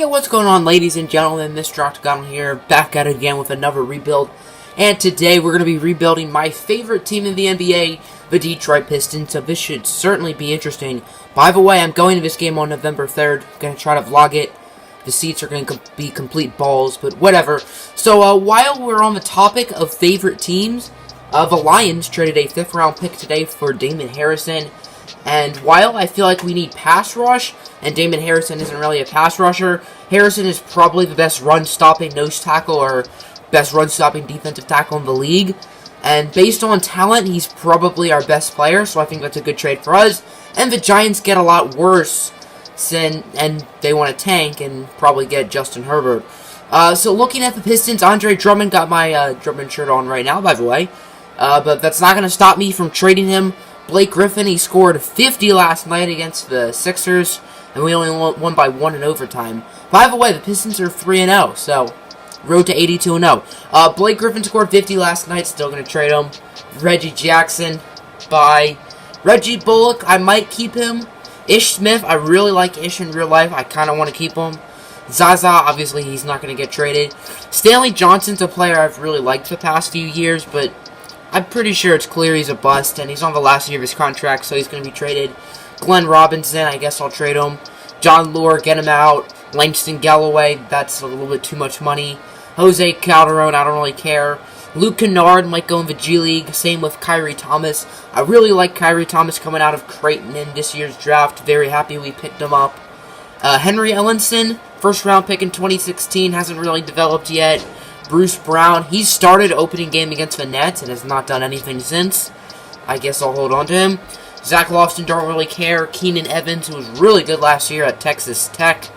Yo, what's going on, ladies and gentlemen? Mr. Octagon here, back at it again with another rebuild. And today we're going to be rebuilding my favorite team in the NBA, the Detroit Pistons. So this should certainly be interesting. By the way, I'm going to this game on November 3rd. I'm going to try to vlog it. The seats are going to be complete balls, but whatever. So while we're on the topic of favorite teams, the Lions traded a 5th round pick today for Damon Harrison. And while I feel like we need pass rush, and Damon Harrison isn't really a pass rusher, Harrison is probably the best run-stopping nose tackle or best run-stopping defensive tackle in the league. And based on talent, he's probably our best player, so I think that's a good trade for us. And the Giants get a lot worse, and they want to tank and probably get Justin Herbert. So looking at the Pistons, Andre Drummond got my Drummond shirt on right now, by the way. But that's not going to stop me from trading him. Blake Griffin, he scored 50 last night against the Sixers, and we only won by 1 in overtime. By the way, the Pistons are 3-0, so road to 82-0. Blake Griffin scored 50 last night, still going to trade him. Reggie Jackson, bye. Reggie Bullock, I might keep him. Ish Smith, I really like Ish in real life, I kind of want to keep him. Zaza, obviously he's not going to get traded. Stanley Johnson's a player I've really liked the past few years, but I'm pretty sure it's clear he's a bust, and he's on the last year of his contract, so he's going to be traded. Glenn Robinson, I guess I'll trade him. John Lure, get him out. Langston Galloway, that's a little bit too much money. Jose Calderon, I don't really care. Luke Kennard might go in the G League. Same with Kyrie Thomas. I really like Kyrie Thomas coming out of Creighton in this year's draft. Very happy we picked him up. Henry Ellenson, first round pick in 2016, hasn't really developed yet. Bruce Brown, he started opening game against the Nets and has not done anything since. I guess I'll hold on to him. Zach Lofton, don't really care. Keenan Evans, who was really good last year at Texas Tech.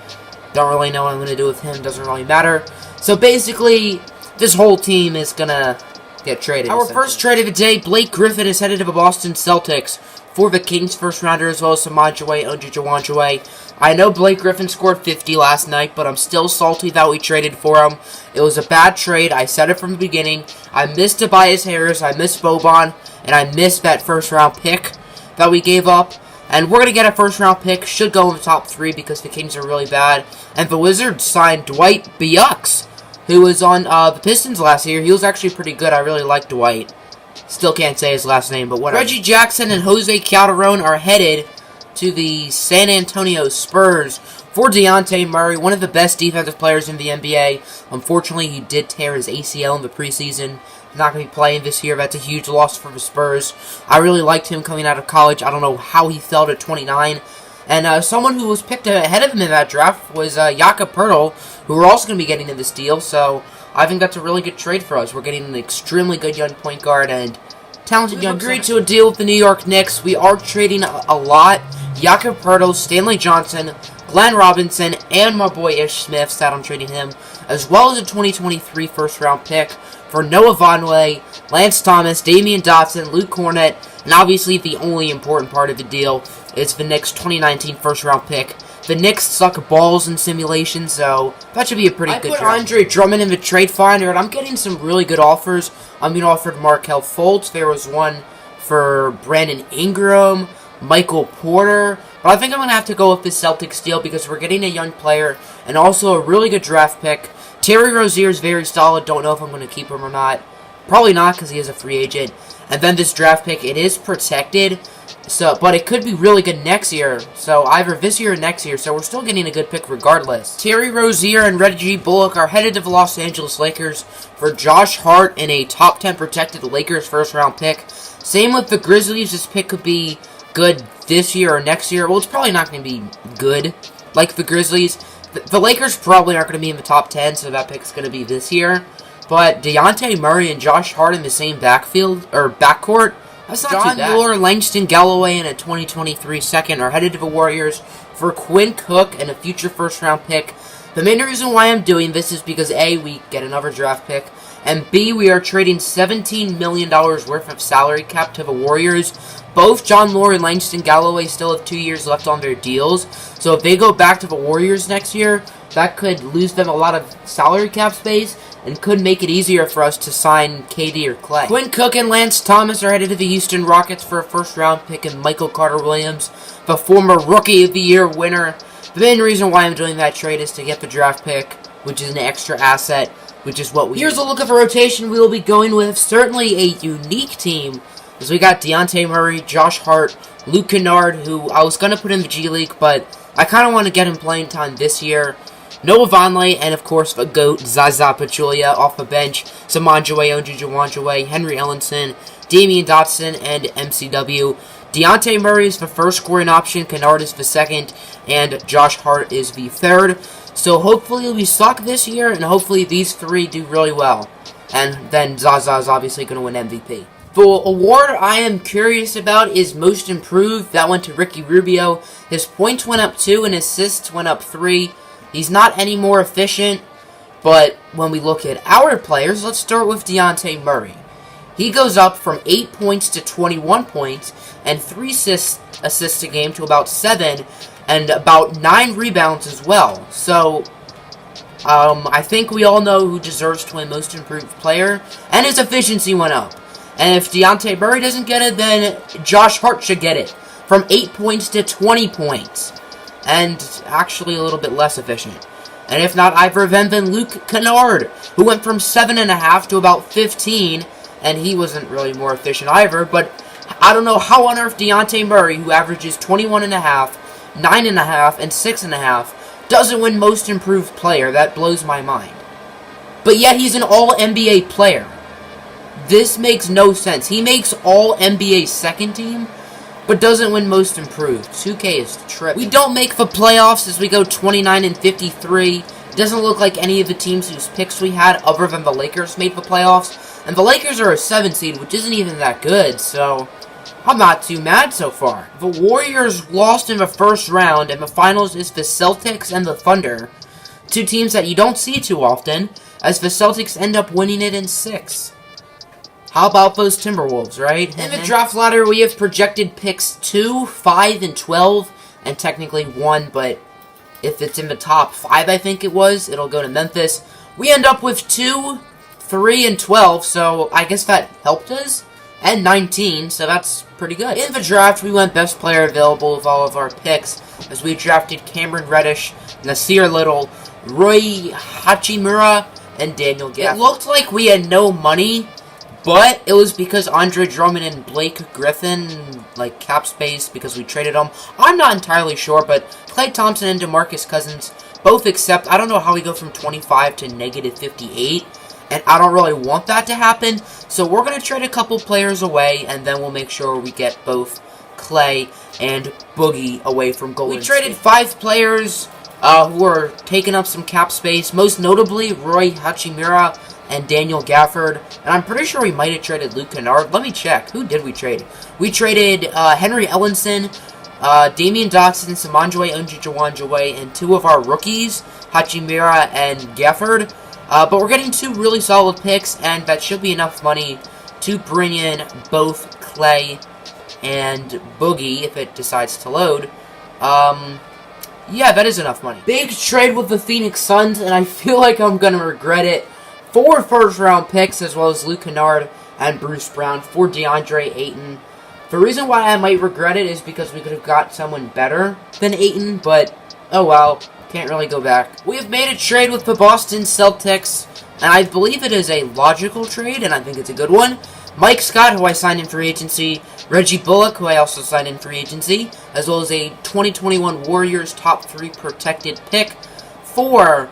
Don't really know what I'm going to do with him. Doesn't really matter. So basically, this whole team is going to get traded. Our first trade of the day, Blake Griffin is headed to the Boston Celtics for the Kings first rounder, as well as Samaje Ojuebanjo. I know Blake Griffin scored 50 last night, but I'm still salty that we traded for him. It was a bad trade. I said it from the beginning. I missed Tobias Harris, I missed Boban, and I missed that first round pick that we gave up. And we're going to get a first round pick. Should go in the top 3 because the Kings are really bad. And the Wizards signed Dwight Buyuks, who was on the Pistons last year. He was actually pretty good. I really like Dwight. Still can't say his last name, but whatever. Reggie Jackson and Jose Calderon are headed to the San Antonio Spurs for Dejounte Murray, one of the best defensive players in the NBA. Unfortunately, he did tear his ACL in the preseason. Not going to be playing this year. That's a huge loss for the Spurs. I really liked him coming out of college. I don't know how he fell to 29. And someone who was picked ahead of him in that draft was Jakob Poeltl, who we're also going to be getting in this deal. So I think that's a really good trade for us. We're getting an extremely good young point guard and talented young center. Agreed to a deal with the New York Knicks. We are trading a lot. Jakob Poeltl, Stanley Johnson, Glenn Robinson, and my boy Ish Smith, sad I'm trading him, as well as a 2023 first-round pick for Noah Vonleh, Lance Thomas, Damian Dotson, Luke Cornett, and obviously the only important part of the deal is the Knicks' 2019 first-round pick. The Knicks suck balls in simulation, so that should be a pretty good draft. I put Andre Drummond in the trade finder, and I'm getting some really good offers. I'm being offered Markelle Fultz. There was one for Brandon Ingram, Michael Porter, but I think I'm going to have to go with this Celtics deal because we're getting a young player and also a really good draft pick. Terry Rozier is very solid. Don't know if I'm going to keep him or not. Probably not because he is a free agent. And then this draft pick, it is protected, but it could be really good next year. So either this year or next year. So we're still getting a good pick regardless. Terry Rozier and Reggie Bullock are headed to the Los Angeles Lakers for Josh Hart and a top 10 protected Lakers first round pick. Same with the Grizzlies. This pick could be good this year or next year. Well, it's probably not going to be good like the Grizzlies. The Lakers probably aren't going to be in the top 10, so that pick's going to be this year. But Dejounte Murray and Josh Hart in the same backcourt, that's not too bad. John Lure, Langston Galloway, and a 2023 second are headed to the Warriors for Quinn Cook and a future first-round pick. The main reason why I'm doing this is because A, we get another draft pick, and B, we are trading $17 million worth of salary cap to the Warriors. Both John Lure and Langston Galloway still have 2 years left on their deals. So if they go back to the Warriors next year, that could lose them a lot of salary cap space and could make it easier for us to sign KD or Clay. Quinn Cook and Lance Thomas are headed to the Houston Rockets for a first-round pick and Michael Carter-Williams, the former Rookie of the Year winner The main reason why I'm doing that trade is to get the draft pick, which is an extra asset, which is what we... Here's a look at the rotation we will be going with. Certainly a unique team, as we got Dejounte Murray, Josh Hart, Luke Kennard, who I was going to put in the G League, but I kind of want to get him playing time this year. Noah Vonleh, and of course the GOAT, Zaza Pachulia, off the bench. Samanjaway, Onjujuwanjaway, Henry Ellenson, Damian Dotson, and MCW. Dejounte Murray is the first scoring option, Kennard is the second, and Josh Hart is the third. So hopefully we suck this year, and hopefully these three do really well. And then Zaza is obviously going to win MVP. The award I am curious about is Most Improved. That went to Ricky Rubio. His points went up 2 and assists went up 3. He's not any more efficient, but when we look at our players, let's start with Dejounte Murray. He goes up from 8 points to 21 points, and 3 assists a game to about 7, and about 9 rebounds as well. So, I think we all know who deserves to win Most Improved Player, and his efficiency went up. And if Dejounte Murray doesn't get it, then Josh Hart should get it, from 8 points to 20 points. And actually a little bit less efficient. And if not either of them, then Luke Kennard, who went from 7.5 to about 15, and he wasn't really more efficient either, but I don't know how on earth Dejounte Murray, who averages 21.5, 9.5, and 6.5, doesn't win Most Improved Player. That blows my mind. But yet he's an All-NBA player. This makes no sense. He makes All-NBA second team, but doesn't win Most Improved. 2K is tripping. We don't make the playoffs as we go 29 and 53. It doesn't look like any of the teams whose picks we had, other than the Lakers, made the playoffs. And the Lakers are a 7 seed, which isn't even that good, so I'm not too mad so far. The Warriors lost in the first round, and the finals is the Celtics and the Thunder. 2 teams that you don't see too often, as the Celtics end up winning it in 6. How about those Timberwolves, right? In the draft ladder, we have projected picks 2, 5, and 12, and technically 1, but if it's in the top 5, I think it was, it'll go to Memphis. We end up with 2, 3, and 12, so I guess that helped us. And 19, so that's pretty good. In the draft, we went best player available of all of our picks, as we drafted Cameron Reddish, Nasir Little, Rui Hachimura, and Daniel Gafford. It looked like we had no money, but it was because Andre Drummond and Blake Griffin, like, cap space, because we traded them. I'm not entirely sure, but Klay Thompson and DeMarcus Cousins both accept. I don't know how we go from 25 to negative 58, and I don't really want that to happen. So we're going to trade a couple players away, and then we'll make sure we get both Klay and Boogie away from Golden State. We traded 5 players who are taking up some cap space, most notably Rui Hachimura and Daniel Gafford, and I'm pretty sure we might have traded Luke Kennard. Let me check. Who did we trade? We traded Henry Ellenson, Damian Dotson, Samanjaway, Onjujuwanjaway, and 2 of our rookies, Hachimura and Gafford. But we're getting 2 really solid picks, and that should be enough money to bring in both Klay and Boogie if it decides to load. Yeah, that is enough money. Big trade with the Phoenix Suns, and I feel like I'm going to regret it. 4 first-round picks, as well as Luke Kennard and Bruce Brown for DeAndre Ayton. The reason why I might regret it is because we could have got someone better than Ayton, but oh well, can't really go back. We have made a trade with the Boston Celtics, and I believe it is a logical trade, and I think it's a good one. Mike Scott, who I signed in free agency, Reggie Bullock, who I also signed in free agency, as well as a 2021 Warriors top 3 protected pick for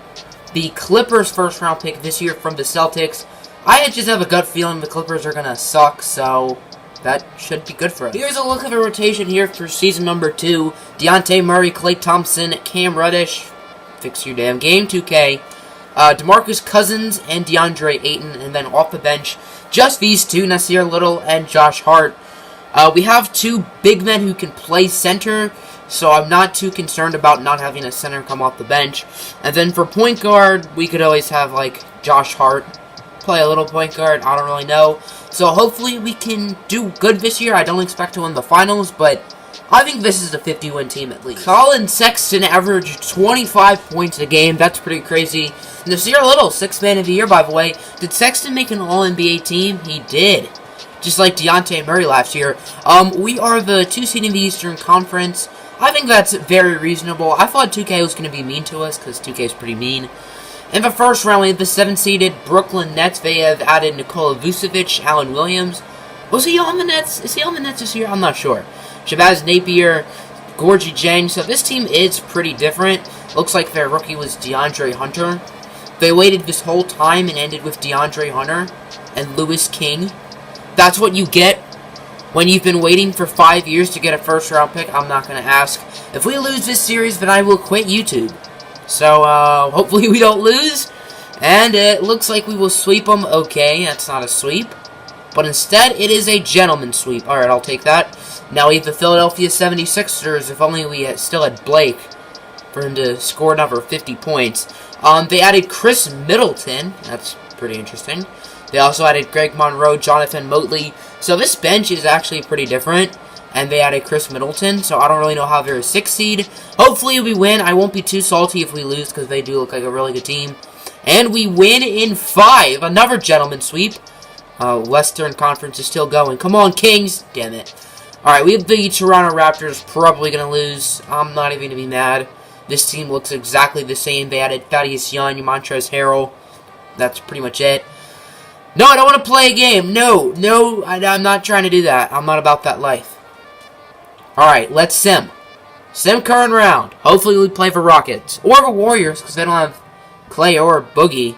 the Clippers first-round pick this year from the Celtics. I just have a gut feeling the Clippers are going to suck, so that should be good for us. Here's a look at the rotation here for season number 2. Dejounte Murray, Klay Thompson, Cam Reddish, fix your damn game, 2K, DeMarcus Cousins, and DeAndre Ayton, and then off the bench, just these 2, Nasir Little and Josh Hart. We have 2 big men who can play center, so I'm not too concerned about not having a center come off the bench. And then for point guard, we could always have, like, Josh Hart play a little point guard. I don't really know. So hopefully we can do good this year. I don't expect to win the finals, but I think this is a 50-win team at least. Colin Sexton averaged 25 points a game. That's pretty crazy. Nasir Little, 6th man of the year, by the way. Did Sexton make an All-NBA team? He did. Just like Dejounte Murray last year. We are the 2 seed in the Eastern Conference. I think that's very reasonable. I thought 2K was going to be mean to us, because 2K is pretty mean. In the first round, we have the 7-seeded Brooklyn Nets. They have added Nikola Vucevic, Alan Williams. Was he on the Nets? Is he on the Nets this year? I'm not sure. Shabazz Napier, Gorgie Jang. So this team is pretty different. Looks like their rookie was DeAndre Hunter. They waited this whole time and ended with DeAndre Hunter and Lewis King. That's what you get when you've been waiting for 5 years to get a first-round pick. I'm not going to ask. If we lose this series, then I will quit YouTube. So, hopefully we don't lose. And it looks like we will sweep them. Okay, that's not a sweep. But instead, it is a gentleman's sweep. Alright, I'll take that. Now we have the Philadelphia 76ers. If only we still had Blake for him to score another 50 points. They added Chris Middleton. That's pretty interesting. They also added Greg Monroe, Jonathan Motley. So this bench is actually pretty different. And they added Chris Middleton. So I don't really know how they're a 6 seed. Hopefully we win. I won't be too salty if we lose, because they do look like a really good team. And we win in 5. Another gentleman's sweep. Western Conference is still going. Come on, Kings. Damn it. Alright, we have the Toronto Raptors. Probably going to lose. I'm not even going to be mad. This team looks exactly the same. They added Thaddeus Young, Montrezl Harrell. That's pretty much it. No, I don't want to play a game. No, I'm not trying to do that. I'm not about that life. Alright, let's sim. Sim current round. Hopefully we play for Rockets. Or the Warriors, because they don't have Clay or Boogie.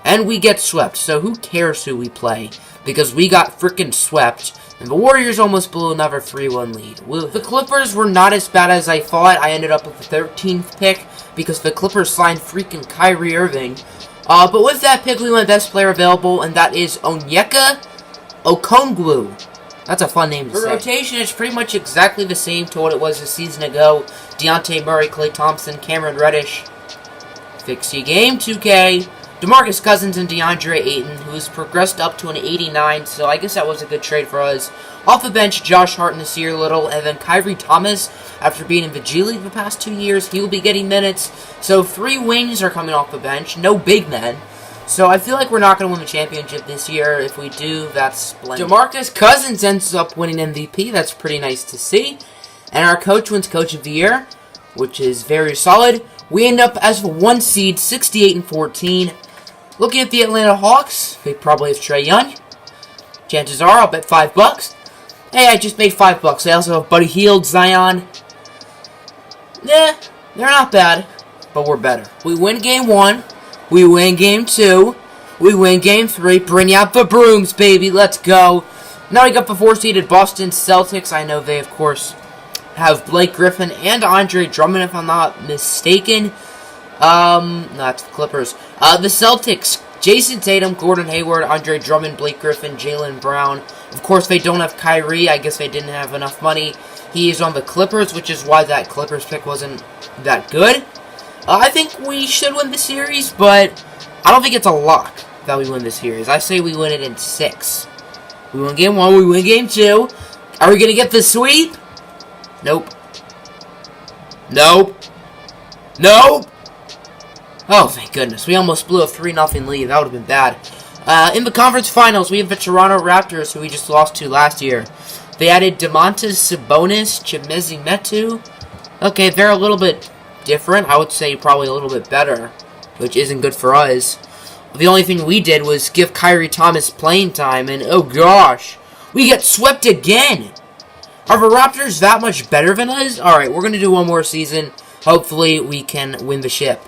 And we get swept. So who cares who we play? Because we got freaking swept. And the Warriors almost blew another 3-1 lead. Woo. The Clippers were not as bad as I thought. I ended up with the 13th pick because the Clippers signed freaking Kyrie Irving. But with that pick, we went best player available, and that is Onyeka Okongwu. That's a fun name to say. The rotation is pretty much exactly the same to what it was a season ago. Dejounte Murray, Klay Thompson, Cameron Reddish. Fix your game, 2K. DeMarcus Cousins and DeAndre Ayton, who's progressed up to an 89, so I guess that was a good trade for us. Off the bench, Josh Hart and Nasir Little, and then Kyrie Thomas, after being in the G League the past 2 years, he will be getting minutes. So 3 wings are coming off the bench, no big men. So I feel like we're not going to win the championship this year. If we do, that's splendid. DeMarcus Cousins ends up winning MVP. That's pretty nice to see. And our coach wins Coach of the Year, which is very solid. We end up as the 1 seed, 68-14. Looking at the Atlanta Hawks, they probably have Trae Young. Chances are, I'll bet $5. Hey, I just made $5. They also have Buddy Hield, Zion. They're not bad, but we're better. We win game 1. We win game 2. We win game 3. Bring out the brooms, baby. Let's go. Now we got the 4-seeded Boston Celtics. I know they, of course, have Blake Griffin and Andre Drummond, if I'm not mistaken. No, that's the Clippers. The Celtics, Jason Tatum, Gordon Hayward, Andre Drummond, Blake Griffin, Jaylen Brown. Of course, they don't have Kyrie. I guess they didn't have enough money. He is on the Clippers, which is why that Clippers pick wasn't that good. I think we should win the series, but I don't think it's a lock that we win the series. I say we win it in 6. We win game 1, we win game 2. Are we going to get the sweep? Nope. Nope. Nope. Oh, thank goodness. We almost blew a 3-0 lead. That would have been bad. In the conference finals, we have the Toronto Raptors, who we just lost to last year. They added Domantas Sabonis, Chimezie Metu. Okay, they're a little bit different. I would say probably a little bit better, which isn't good for us. The only thing we did was give Kyrie Thomas playing time, and oh gosh, we get swept again. Are the Raptors that much better than us? Alright, we're going to do one more season. Hopefully, we can win the ship.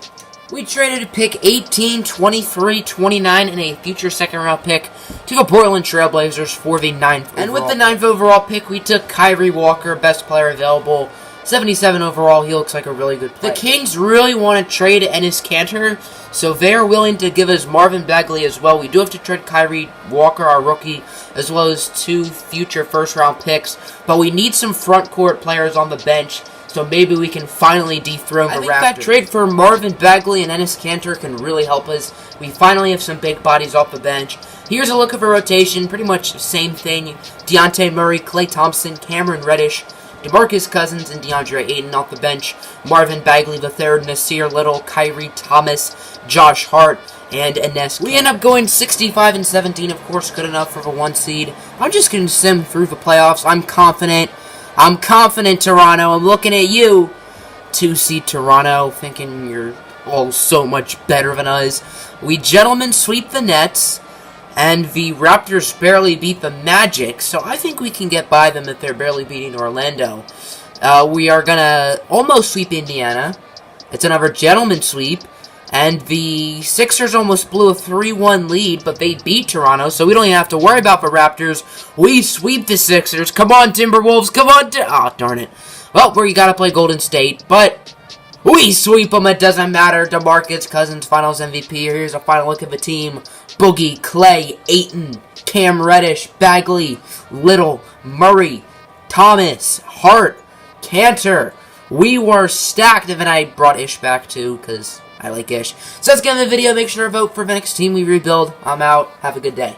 We traded a pick 18, 23, 29, and a future second-round pick to the Portland Trailblazers for the 9th overall. And with the 9th overall pick, we took Kyrie Walker, best player available. 77 overall, he looks like a really good player. The Kings really want to trade Enes Kanter, so they're willing to give us Marvin Bagley as well. We do have to trade Kyrie Walker, our rookie, as well as 2 future first-round picks. But we need some front-court players on the bench, so maybe we can finally dethrone the Raptors. I think that trade for Marvin Bagley and Enes Kanter can really help us. We finally have some big bodies off the bench. Here's a look at the rotation. Pretty much the same thing. Dejounte Murray, Klay Thompson, Cameron Reddish, DeMarcus Cousins, and DeAndre Ayton off the bench. Marvin Bagley III, Nasir Little, Kyrie Thomas, Josh Hart, and Enes Kanter. We end up going 65-17, of course, good enough for the 1 seed. I'm just going to sim through the playoffs. I'm confident. I'm confident, Toronto. I'm looking at you. 2-seed Toronto, thinking you're all so much better than us. We gentlemen sweep the Nets, and the Raptors barely beat the Magic, so I think we can get by them if they're barely beating Orlando. We are going to almost sweep Indiana. It's another gentleman sweep. And the Sixers almost blew a 3-1 lead, but they beat Toronto, so we don't even have to worry about the Raptors. We sweep the Sixers. Come on, Timberwolves. Come on. Oh, darn it. Well, we got to play Golden State, but we sweep them. It doesn't matter. DeMarcus Cousins, Finals MVP. Here's a final look at the team. Boogie, Clay, Ayton, Cam Reddish, Bagley, Little, Murray, Thomas, Hart, Cantor. We were stacked, and then I brought Ish back too, because I like Ish. So let's get into the video. Make sure to vote for the next team we rebuild. I'm out. Have a good day.